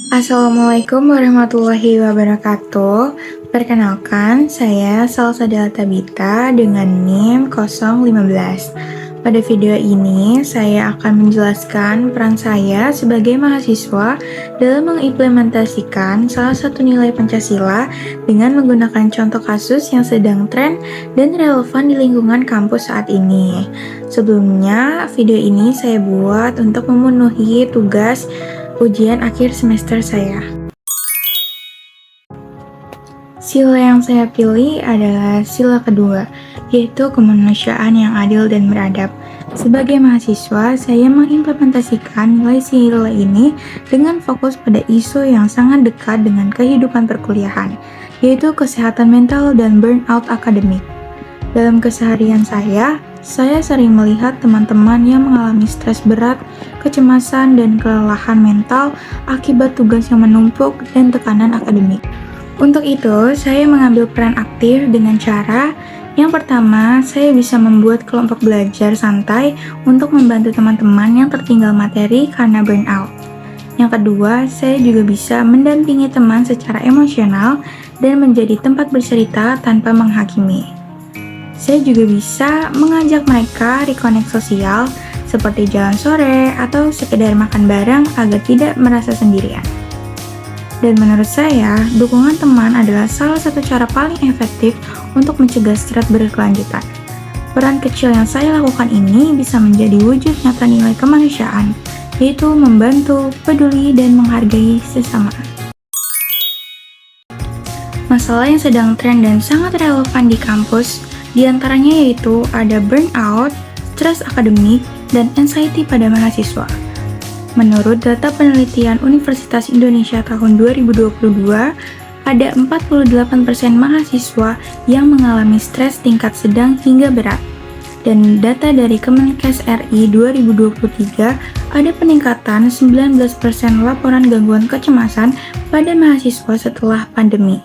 Assalamualaikum warahmatullahi wabarakatuh. Perkenalkan, saya Salsabila Tabita dengan NIM 015. Pada video ini, saya akan menjelaskan peran saya sebagai mahasiswa dalam mengimplementasikan salah satu nilai Pancasila dengan menggunakan contoh kasus yang sedang tren dan relevan di lingkungan kampus saat ini. Sebelumnya, video ini saya buat untuk memenuhi tugas ujian akhir semester saya. Sila yang saya pilih adalah sila kedua, yaitu kemanusiaan yang adil dan beradab. Sebagai mahasiswa, saya mengimplementasikan nilai sila ini dengan fokus pada isu yang sangat dekat dengan kehidupan perkuliahan, yaitu kesehatan mental dan burnout akademik. Dalam keseharian saya sering melihat teman-teman yang mengalami stres berat, kecemasan, dan kelelahan mental akibat tugas yang menumpuk dan tekanan akademik. Untuk itu, saya mengambil peran aktif dengan cara yang pertama, saya bisa membuat kelompok belajar santai untuk membantu teman-teman yang tertinggal materi karena burnout. Yang kedua, saya juga bisa mendampingi teman secara emosional dan menjadi tempat bercerita tanpa menghakimi. Saya juga bisa mengajak mereka reconnect sosial seperti jalan sore atau sekedar makan bareng agar tidak merasa sendirian. Dan menurut saya, dukungan teman adalah salah satu cara paling efektif untuk mencegah stres berkelanjutan. Peran kecil yang saya lakukan ini bisa menjadi wujud nyata nilai kemanusiaan, yaitu membantu, peduli, dan menghargai sesama. Masalah yang sedang tren dan sangat relevan di kampus di antaranya yaitu ada burnout, stres akademik, dan anxiety pada mahasiswa. Menurut data penelitian Universitas Indonesia tahun 2022, ada 48% mahasiswa yang mengalami stres tingkat sedang hingga berat. Dan data dari Kemenkes RI 2023, ada peningkatan 19% laporan gangguan kecemasan pada mahasiswa setelah pandemi.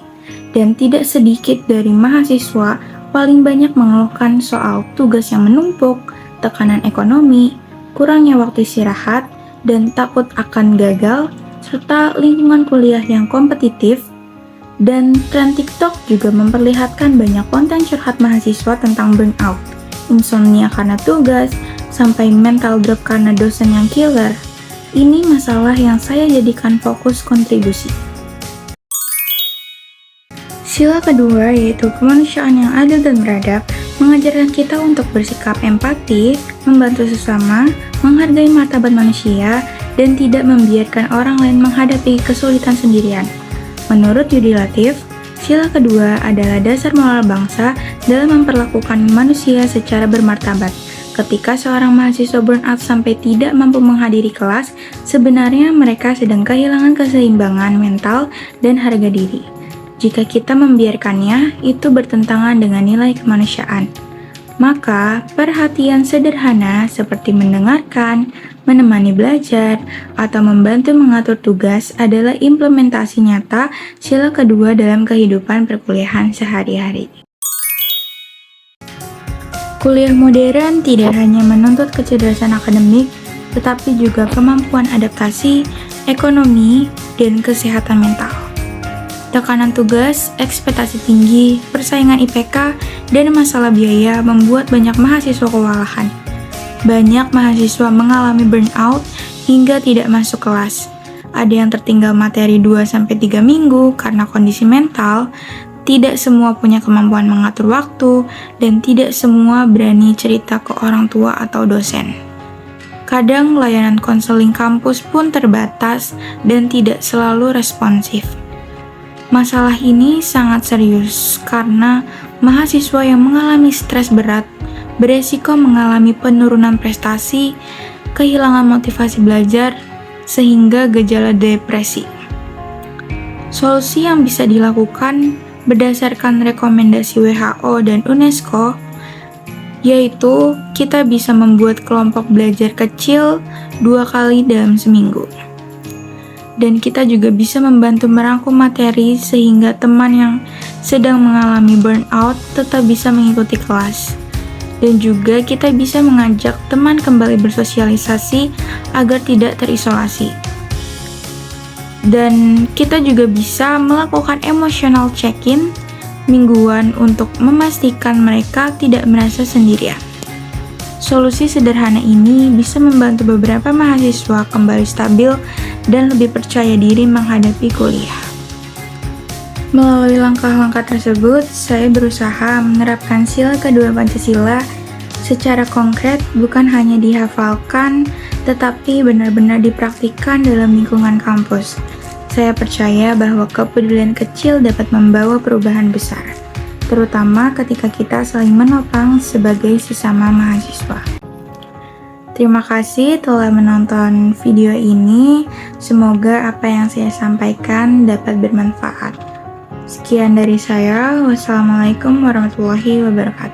Dan tidak sedikit dari mahasiswa paling banyak mengeluhkan soal tugas yang menumpuk, tekanan ekonomi, kurangnya waktu istirahat, dan takut akan gagal, serta lingkungan kuliah yang kompetitif. Dan tren TikTok juga memperlihatkan banyak konten curhat mahasiswa tentang burnout, insomnia karena tugas, sampai mental drop karena dosen yang killer. Ini masalah yang saya jadikan fokus kontribusi. Sila kedua yaitu kemanusiaan yang adil dan beradab mengajarkan kita untuk bersikap empati, membantu sesama, menghargai martabat manusia, dan tidak membiarkan orang lain menghadapi kesulitan sendirian. Menurut Yudi Latif, sila kedua adalah dasar moral bangsa dalam memperlakukan manusia secara bermartabat. Ketika seorang mahasiswa burnout sampai tidak mampu menghadiri kelas, sebenarnya mereka sedang kehilangan keseimbangan mental dan harga diri. Jika kita membiarkannya, itu bertentangan dengan nilai kemanusiaan. Maka, perhatian sederhana seperti mendengarkan, menemani belajar, atau membantu mengatur tugas adalah implementasi nyata sila kedua dalam kehidupan perkuliahan sehari-hari. Kuliah modern tidak hanya menuntut kecerdasan akademik, tetapi juga kemampuan adaptasi, ekonomi, dan kesehatan mental. Tekanan tugas, ekspektasi tinggi, persaingan IPK, dan masalah biaya membuat banyak mahasiswa kewalahan. Banyak mahasiswa mengalami burnout hingga tidak masuk kelas. Ada yang tertinggal materi 2-3 minggu karena kondisi mental, tidak semua punya kemampuan mengatur waktu, dan tidak semua berani cerita ke orang tua atau dosen. Kadang layanan konseling kampus pun terbatas dan tidak selalu responsif. Masalah ini sangat serius karena mahasiswa yang mengalami stres berat beresiko mengalami penurunan prestasi, kehilangan motivasi belajar, sehingga gejala depresi. Solusi yang bisa dilakukan berdasarkan rekomendasi WHO dan UNESCO yaitu kita bisa membuat kelompok belajar kecil 2 kali dalam seminggu. Dan kita juga bisa membantu merangkum materi sehingga teman yang sedang mengalami burnout tetap bisa mengikuti kelas. Dan juga kita bisa mengajak teman kembali bersosialisasi agar tidak terisolasi. Dan kita juga bisa melakukan emotional check-in mingguan untuk memastikan mereka tidak merasa sendirian. Solusi sederhana ini bisa membantu beberapa mahasiswa kembali stabil dan lebih percaya diri menghadapi kuliah. Melalui langkah-langkah tersebut, saya berusaha menerapkan sila kedua Pancasila secara konkret, bukan hanya dihafalkan, tetapi benar-benar dipraktikkan dalam lingkungan kampus. Saya percaya bahwa kepedulian kecil dapat membawa perubahan besar, terutama ketika kita saling menopang sebagai sesama mahasiswa. Terima kasih telah menonton video ini. Semoga apa yang saya sampaikan dapat bermanfaat. Sekian dari saya. Wassalamualaikum warahmatullahi wabarakatuh.